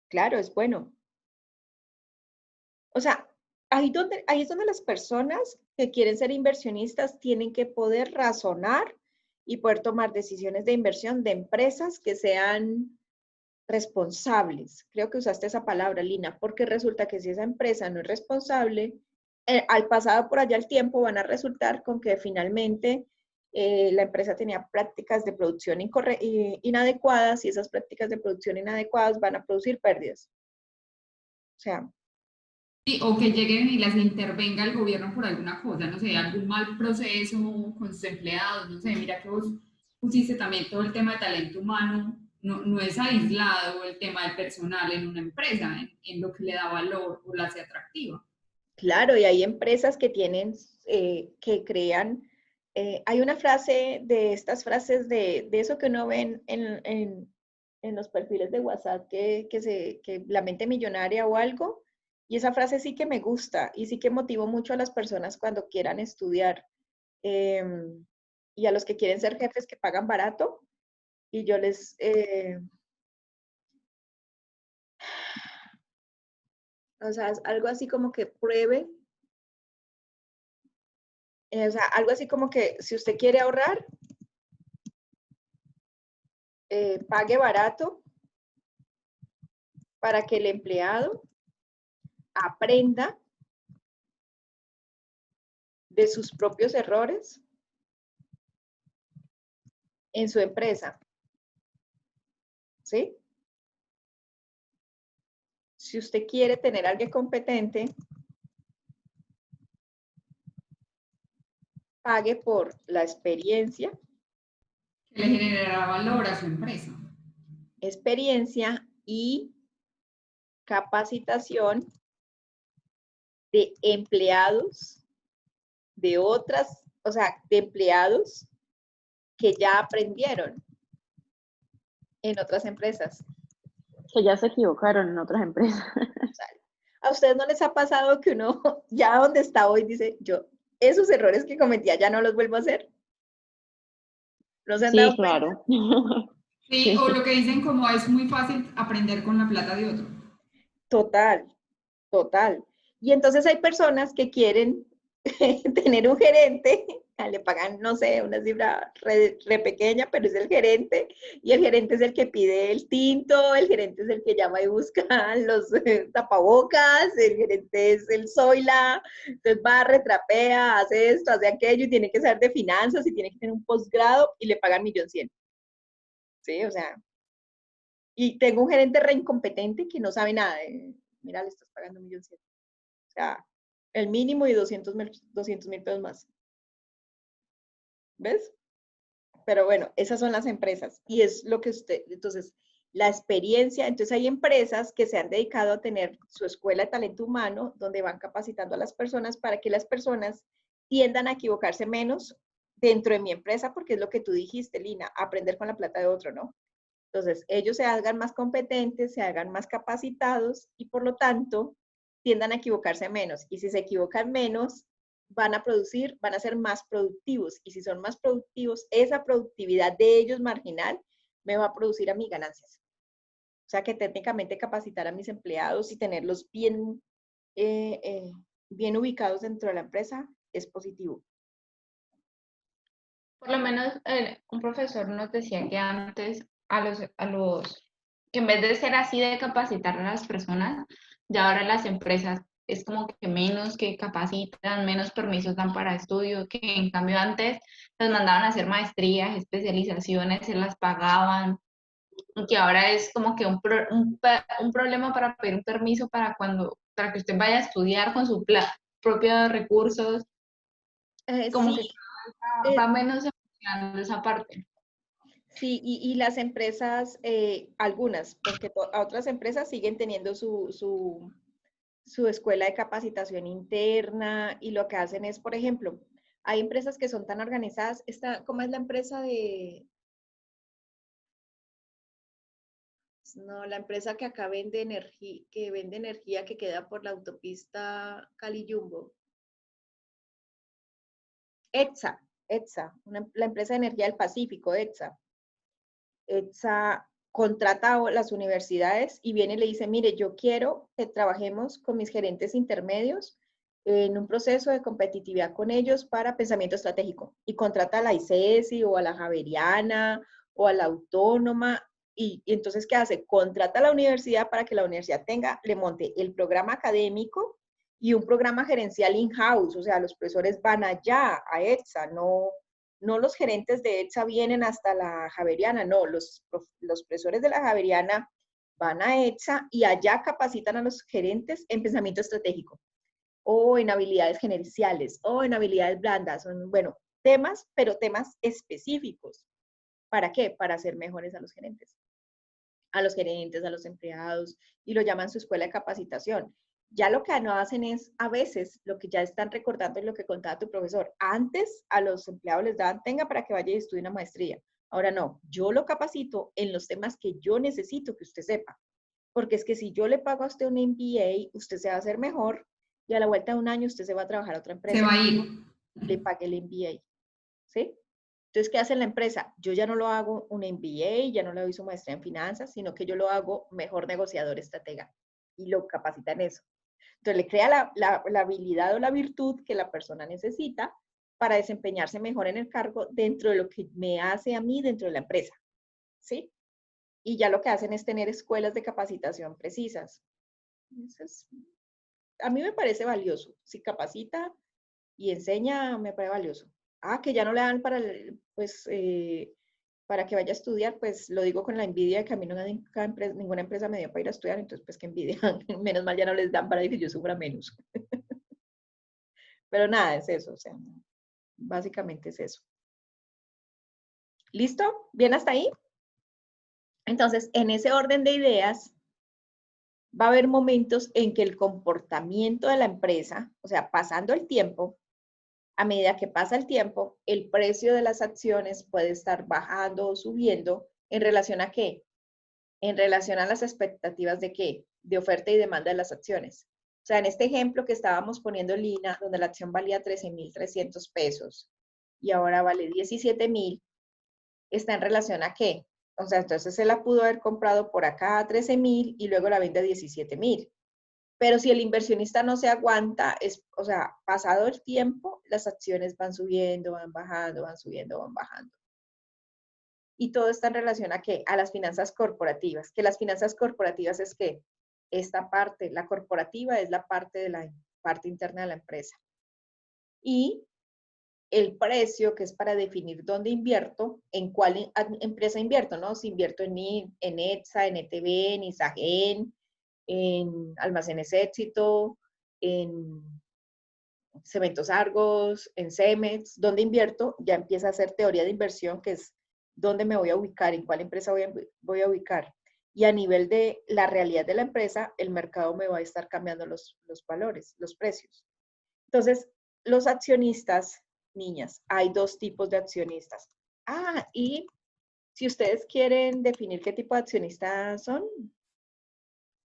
A: Claro, es bueno. O sea, ahí es donde las personas que quieren ser inversionistas tienen que poder razonar y poder tomar decisiones de inversión de empresas que sean responsables. Creo que usaste esa palabra, Lina, porque resulta que si esa empresa no es responsable, al pasado por allá el tiempo van a resultar con que finalmente la empresa tenía prácticas de producción inadecuadas y esas prácticas de producción inadecuadas van a producir pérdidas. O sea,
C: Sí, o que lleguen y las intervenga el gobierno por alguna cosa, no sé, algún mal proceso con sus empleados, no sé, mira que vos pusiste también todo el tema de talento humano, no es aislado el tema del personal en una empresa, en lo que le da valor o la hace atractiva.
A: Claro, y hay empresas que tienen, que crean, hay una frase de estas frases de eso que uno ve en los perfiles de WhatsApp, que la mente millonaria o algo, y esa frase sí que me gusta y sí que motivó mucho a las personas cuando quieran estudiar, y a los que quieren ser jefes que pagan barato, y yo les, o sea, es algo así como que pruebe. O sea, algo así como que si usted quiere ahorrar, pague barato para que el empleado aprenda de sus propios errores en su empresa, ¿sí? Si usted quiere tener a alguien competente, pague por la experiencia,
C: Que le generará valor a su empresa.
A: y capacitación de empleados de otras, o sea, de empleados que ya aprendieron en otras empresas.
D: Que ya se equivocaron en otras empresas.
A: ¿A ustedes no les ha pasado que uno ya donde está hoy dice, yo esos errores que cometía ya no los vuelvo a hacer? ¿No se han
D: Sí,
A: dado cuenta?
D: claro.
C: Sí, o lo que dicen como es muy fácil aprender con la plata de otro.
A: Total, total. Y entonces hay personas que quieren tener un gerente, le pagan, no sé, una cifra re pequeña, pero es el gerente, y el gerente es el que pide el tinto, el gerente es el que llama y busca los tapabocas, el gerente es el Zoila, entonces va, retrapea, hace esto, hace aquello, y tiene que saber de finanzas, y tiene que tener un posgrado, y le pagan 1.100.000. Sí, o sea, y tengo un gerente re incompetente que no sabe nada, mira, le estás pagando 1.100.000. O sea, el mínimo y 200.000 pesos más. ¿Ves? Pero bueno, esas son las empresas y es lo que usted, entonces, la experiencia, entonces hay empresas que se han dedicado a tener su escuela de talento humano donde van capacitando a las personas para que las personas tiendan a equivocarse menos dentro de mi empresa, porque es lo que tú dijiste, Lina, aprender con la plata de otro, ¿no? Entonces, ellos se hagan más competentes, se hagan más capacitados y por lo tanto tiendan a equivocarse menos. Y si se equivocan menos, van a producir, van a ser más productivos. Y si son más productivos, esa productividad de ellos marginal me va a producir a mí ganancias. O sea que técnicamente capacitar a mis empleados y tenerlos bien, bien ubicados dentro de la empresa es positivo.
B: Por lo menos un profesor nos decía que antes que en vez de ser así de capacitar a las personas, ya ahora las empresas es como que menos que capacitan, menos permisos dan para estudio, que en cambio antes les mandaban a hacer maestrías, especializaciones, se las pagaban, y que ahora es como que un problema para pedir un permiso para que usted vaya a estudiar con sus propios recursos, como
A: Sí,
B: que va menos evolucionando esa parte.
A: sí, y las empresas, algunas, porque a otras empresas siguen teniendo su escuela de capacitación interna y lo que hacen es, por ejemplo, hay empresas que son tan organizadas, ¿cómo es la empresa no, la empresa que acá vende energía, que queda por la autopista Cali-Jumbo? ETSA, la empresa de energía del Pacífico, ETSA contrata a las universidades y viene y le dice, mire, yo quiero que trabajemos con mis gerentes intermedios en un proceso de competitividad con ellos para pensamiento estratégico. Y contrata a la ICESI o a la Javeriana o a la Autónoma. Y entonces, ¿qué hace? Contrata a la universidad para que la universidad le monte el programa académico y un programa gerencial in-house. O sea, los profesores van allá a ETSA, no los gerentes de ETSA vienen hasta la Javeriana, no, los profesores de la Javeriana van a ETSA y allá capacitan a los gerentes en pensamiento estratégico o en habilidades gerenciales o en habilidades blandas, bueno, temas, pero temas específicos. ¿Para qué? Para hacer mejores a los gerentes, a los empleados, y lo llaman su escuela de capacitación. Ya lo que no hacen es, a veces, lo que ya están recordando es lo que contaba tu profesor. Antes a los empleados les daban, tenga para que vaya y estudie una maestría. Ahora no, yo lo capacito en los temas que yo necesito que usted sepa. Porque es que si yo le pago a usted un MBA, usted se va a hacer mejor y a la vuelta de un año usted se va a trabajar a otra
C: Se
A: empresa
C: va a
A: y
C: ir.
A: le pague el MBA. ¿Sí? Entonces, ¿qué hace la empresa? Yo ya no lo hago un MBA, ya no le doy su maestría en finanzas, sino que yo lo hago mejor negociador estratega y lo capacita en eso. Entonces, le crea la habilidad o la virtud que la persona necesita para desempeñarse mejor en el cargo dentro de lo que me hace a mí dentro de la empresa. ¿Sí? Y ya lo que hacen es tener escuelas de capacitación precisas. Eso es, a mí me parece valioso. Si capacita y enseña, me parece valioso. Ah, que ya no le dan para, pues, para que vaya a estudiar, pues lo digo con la envidia de que a mí ninguna empresa me dio para ir a estudiar, entonces pues qué envidia. Menos mal ya no les dan para que yo sufra menos. Pero nada, es eso, o sea, básicamente es eso. ¿Listo? ¿Bien hasta ahí? Entonces, en ese orden de ideas, va a haber momentos en que el comportamiento de la empresa, o sea, pasando el tiempo, a medida que pasa el tiempo, el precio de las acciones puede estar bajando o subiendo en relación a qué? En relación a las expectativas de qué? De oferta y demanda de las acciones. O sea, en este ejemplo que estábamos poniendo Lina, donde la acción valía 13.300 pesos y ahora vale 17.000, está en relación a qué? O sea, entonces se la pudo haber comprado por acá a 13.000 y luego la vende a 17.000. Pero si el inversionista no se aguanta, o sea, pasado el tiempo, las acciones van subiendo, van bajando, van subiendo, van bajando. Y todo está en relación a qué? A las finanzas corporativas. Que las finanzas corporativas es que esta parte, la corporativa es la parte de la parte interna de la empresa. Y el precio, que es para definir dónde invierto, en cuál empresa invierto, ¿no? Si invierto en ETSA, en ETB, en Isagen, en Almacenes Éxito, en Cementos Argos, en Cemex, dónde invierto, ya empieza a hacer teoría de inversión, que es dónde me voy a ubicar, en cuál empresa voy a ubicar. Y a nivel de la realidad de la empresa, el mercado me va a estar cambiando los valores, los precios. Entonces, los accionistas, niñas, hay dos tipos de accionistas. Ah, y si ustedes quieren definir qué tipo de accionistas son,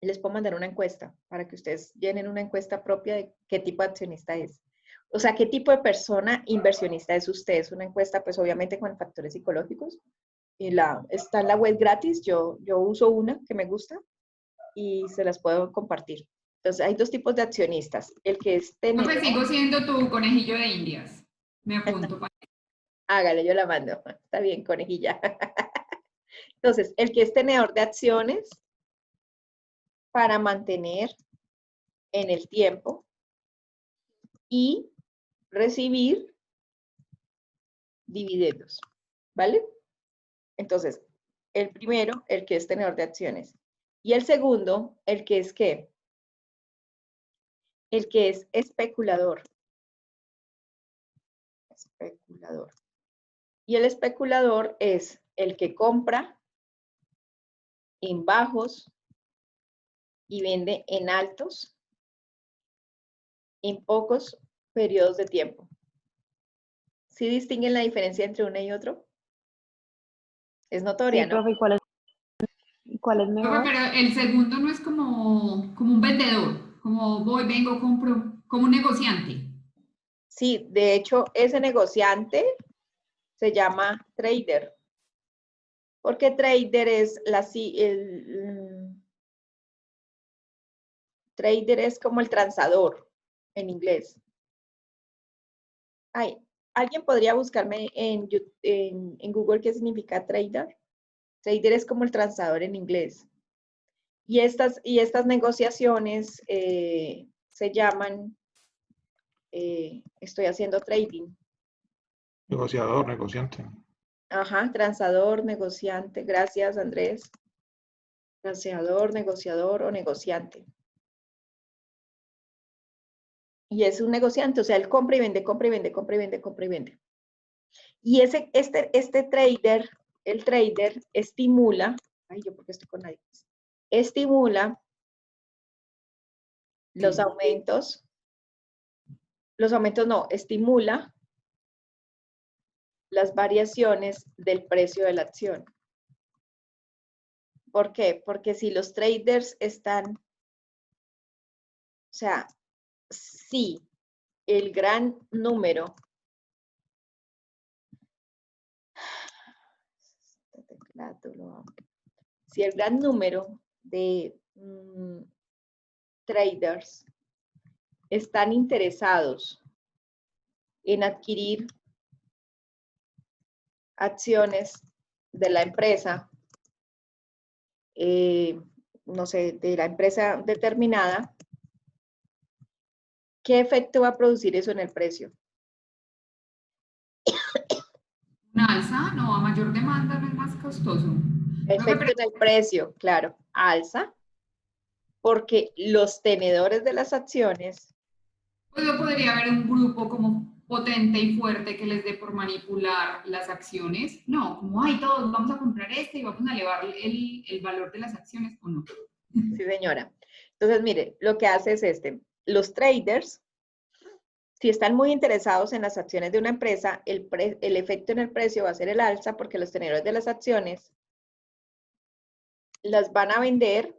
A: les puedo mandar una encuesta para que ustedes llenen una encuesta propia de qué tipo de accionista es. O sea, qué tipo de persona inversionista es usted. Es una encuesta, pues obviamente con factores psicológicos. Y está en la web gratis. Yo uso una que me gusta y se las puedo compartir. Entonces, hay dos tipos de accionistas. El que es
C: Yo pues sigo siendo tu conejillo de indias. Me apunto para...
A: Hágale, yo la mando. Está bien, conejilla. Entonces, el que es tenedor de acciones para mantener en el tiempo y recibir dividendos, ¿vale? Entonces, el primero, el que es tenedor de acciones. Y el segundo, el que es ¿qué? El que es especulador. Especulador. Y el especulador es el que compra en bajos y vende en altos en pocos periodos de tiempo. ¿Sí distinguen la diferencia entre uno y otro? Es notoria,
D: Sí,
A: ¿no?
D: profe, ¿cuál es mejor?
C: Pero el segundo no es como un vendedor, como voy, vengo, compro, como un negociante.
A: Sí, de hecho, ese negociante se llama trader. Porque trader es trader es como el transador en inglés. Ay, ¿alguien podría buscarme en Google qué significa trader? Trader es como el transador en inglés. Y estas negociaciones se llaman, estoy haciendo trading.
F: Negociador, negociante.
A: Ajá, transador, negociante. Gracias, Andrés. Transeador, negociador o negociante. Y es un negociante, o sea, él compra y vende, compra y vende, compra y vende, compra y vende. Y este trader, el trader estimula, ay, yo porque estoy con nadie, estimula Los
C: Sí.
A: aumentos no, estimula las variaciones del precio de la acción. ¿Por qué? Porque si los traders están, o sea, si el gran número si el gran número de traders están interesados en adquirir acciones de la empresa, no sé, de la empresa determinada, ¿qué efecto va a producir eso en el precio?
C: ¿Una alza? No, a mayor demanda no es más costoso.
A: Efecto en el precio, claro, alza, porque los tenedores de las acciones,
C: Pues no podría haber un grupo como potente y fuerte que les dé por manipular las acciones. No, como, ay, todos vamos a comprar este y vamos a elevar el valor de las acciones, ¿o no?
A: sí señora. Entonces, mire, lo que hace es los traders, si están muy interesados en las acciones de una empresa, el efecto en el precio va a ser el alza porque los tenedores de las acciones las van a vender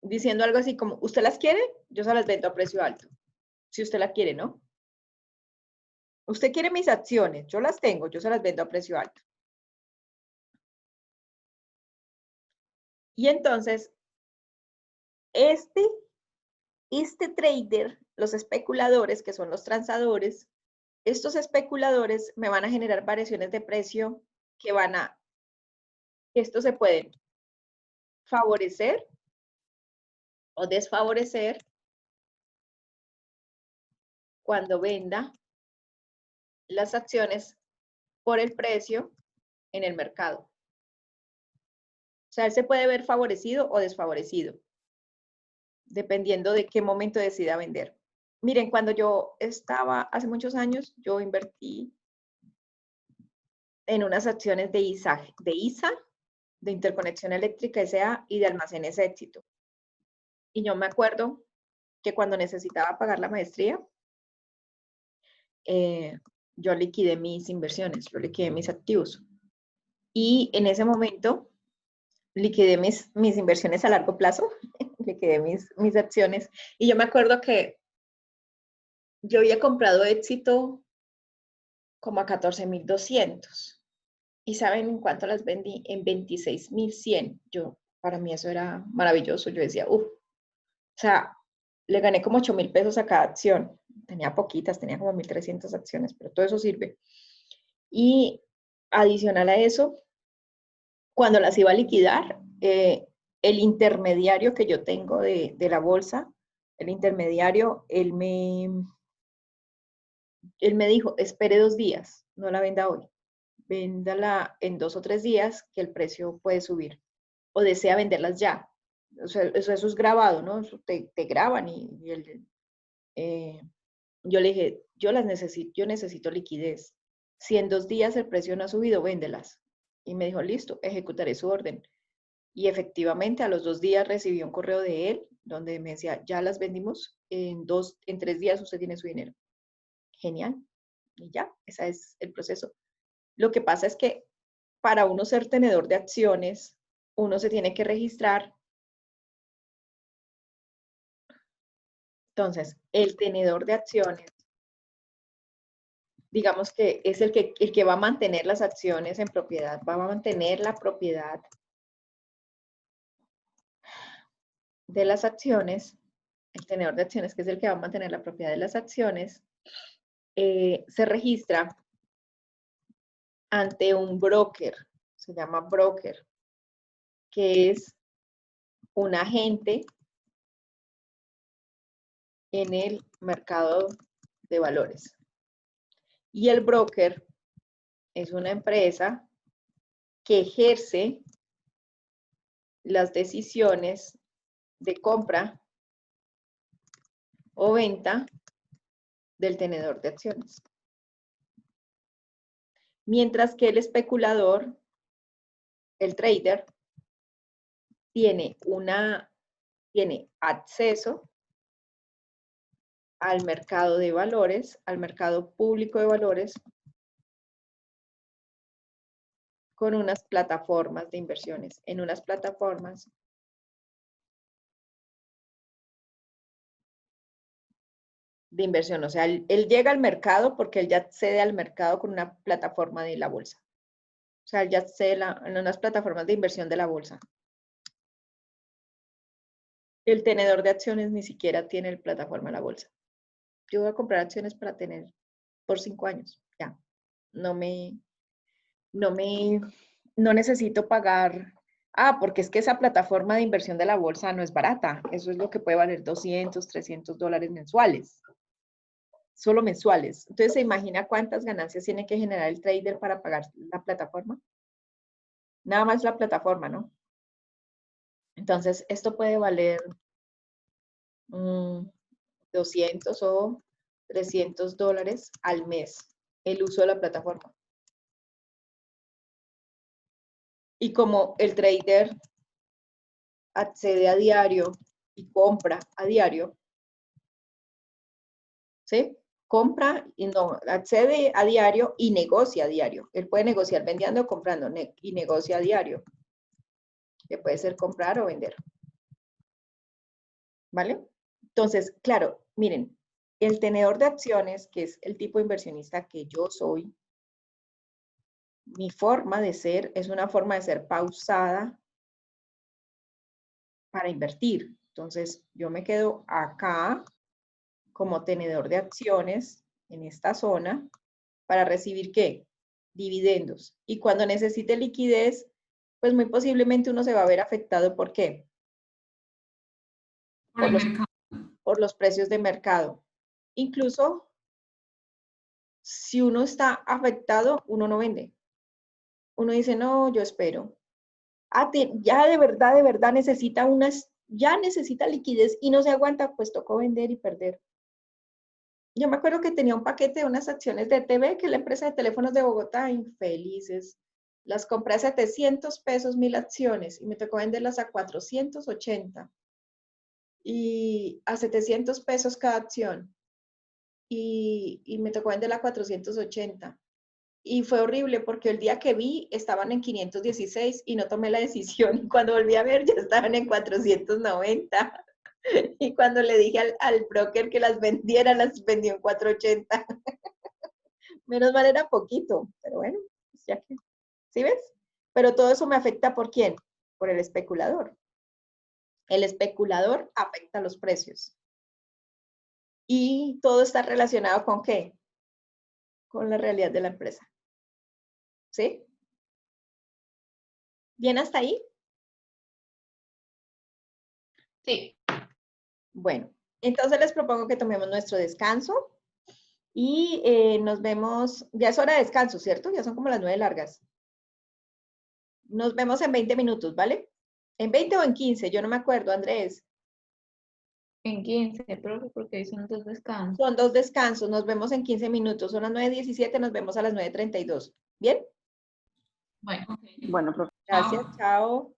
A: diciendo algo así como, ¿usted las quiere? Yo se las vendo a precio alto. Si usted la quiere, ¿no? Usted quiere mis acciones, yo las tengo, yo se las vendo a precio alto. Y entonces, este trader, los especuladores, que son los transadores, estos especuladores me van a generar variaciones de precio que estos se pueden favorecer o desfavorecer cuando venda las acciones por el precio en el mercado. O sea, él se puede ver favorecido o desfavorecido, dependiendo de qué momento decida vender. Miren, cuando yo estaba, hace muchos años, yo invertí en unas acciones de ISA, de Interconexión Eléctrica S.A. y de Almacenes Éxito. Y yo me acuerdo que cuando necesitaba pagar la maestría, yo liquidé mis inversiones, yo liquidé mis activos. Y en ese momento liquidé mis inversiones a largo plazo, liquidé mis acciones. Y yo me acuerdo que yo había comprado Éxito como a 14.200. ¿Y saben en cuánto las vendí? En 26.100. Para mí eso era maravilloso. Yo decía, uff, o sea, le gané como 8.000 pesos a cada acción. Tenía poquitas, tenía como 1.300 acciones, pero todo eso sirve. Y adicional a eso, cuando las iba a liquidar, el intermediario que yo tengo de la bolsa, el intermediario, él me dijo, espere 2 días, no la venda hoy, véndala en 2 o 3 días que el precio puede subir, o desea venderlas ya. O sea, eso es grabado, ¿no? Eso te graban yo le dije, yo necesito liquidez. Si en 2 días el precio no ha subido, véndelas. Y me dijo, listo, ejecutaré su orden. Y efectivamente a los 2 días recibí un correo de él donde me decía, ya las vendimos, en 3 días usted tiene su dinero. Genial. Y ya, ese es el proceso. Lo que pasa es que para uno ser tenedor de acciones, uno se tiene que registrar. Entonces, el tenedor de acciones, digamos que es el que va a mantener las acciones en propiedad, va a mantener la propiedad de las acciones, el tenedor de acciones, que es el que va a mantener la propiedad de las acciones, se registra ante un broker, se llama broker, que es un agente en el mercado de valores. Y el broker es una empresa que ejerce las decisiones de compra o venta del tenedor de acciones. Mientras que el especulador, el trader, tiene una tiene acceso al mercado de valores, al mercado público de valores, con unas plataformas de inversiones. En unas plataformas de inversión. O sea, él llega al mercado porque él ya accede al mercado con una plataforma de la bolsa. O sea, él ya accede en unas plataformas de inversión de la bolsa. El tenedor de acciones ni siquiera tiene el plataforma de la bolsa. Yo voy a comprar acciones para tener por 5 años. Ya. No necesito pagar. Ah, porque es que esa plataforma de inversión de la bolsa no es barata. Eso es lo que puede valer $200, $300 mensuales. Solo mensuales. Entonces, ¿se imagina cuántas ganancias tiene que generar el trader para pagar la plataforma? Nada más la plataforma, ¿no? Entonces, esto puede valer 200 o $300 al mes, el uso de la plataforma. Y como el trader accede a diario y compra a diario, ¿sí? Compra y no, accede a diario y negocia a diario. Él puede negociar vendiendo o comprando y negocia a diario. Que puede ser comprar o vender. ¿Vale? Entonces, claro, miren, el tenedor de acciones, que es el tipo de inversionista que yo soy, mi forma de ser es una forma de ser pausada para invertir. Entonces, yo me quedo acá como tenedor de acciones en esta zona para recibir ¿qué? Dividendos. Y cuando necesite liquidez, pues muy posiblemente uno se va a ver afectado. ¿Por qué?
C: Por el mercado.
A: Por los precios de mercado. Incluso si uno está afectado, uno no vende. Uno dice, no, yo espero. Ah, ya de verdad necesita ya necesita liquidez y no se aguanta, pues tocó vender y perder. Yo me acuerdo que tenía un paquete de unas acciones de ETB, que es la empresa de teléfonos de Bogotá, infelices. Las compré a 700 pesos 1000 acciones y me tocó venderlas a 480 y a 700 pesos cada acción. Y me tocó venderla a 480. Y fue horrible porque el día que vi estaban en 516 y no tomé la decisión. Y cuando volví a ver ya estaban en 490. Y cuando le dije al broker que las vendiera, las vendió en 480. Menos mal era poquito, pero bueno, pues ya que, ¿sí ves? Pero todo eso me afecta ¿por quién? Por el especulador. El especulador afecta los precios. Y todo está relacionado ¿con qué? Con la realidad de la empresa. ¿Sí? ¿Bien hasta ahí?
B: Sí.
A: Bueno, entonces les propongo que tomemos nuestro descanso y nos vemos, ya es hora de descanso, ¿cierto? Ya son como las 9 largas. Nos vemos en 20 minutos, ¿vale? ¿En 20 o en 15? Yo no me acuerdo, Andrés.
B: En 15, profe, porque ahí son 2 descansos.
A: Son 2 descansos, nos vemos en 15 minutos. Son las 9:17, nos vemos a las 9:32. ¿Bien?
B: Bueno.
C: Okay.
D: Bueno, profe.
A: Gracias, chao.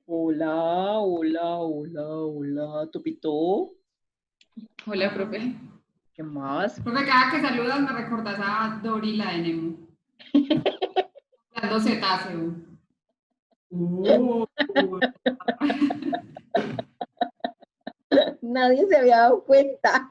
G: Hola, hola, hola, hola, Topito.
C: Hola, profe.
G: ¿Qué más?
C: Profe, cada que saludas me recordás a Dory la de Nemo. Dando cetáceo.
A: Nadie se había dado cuenta.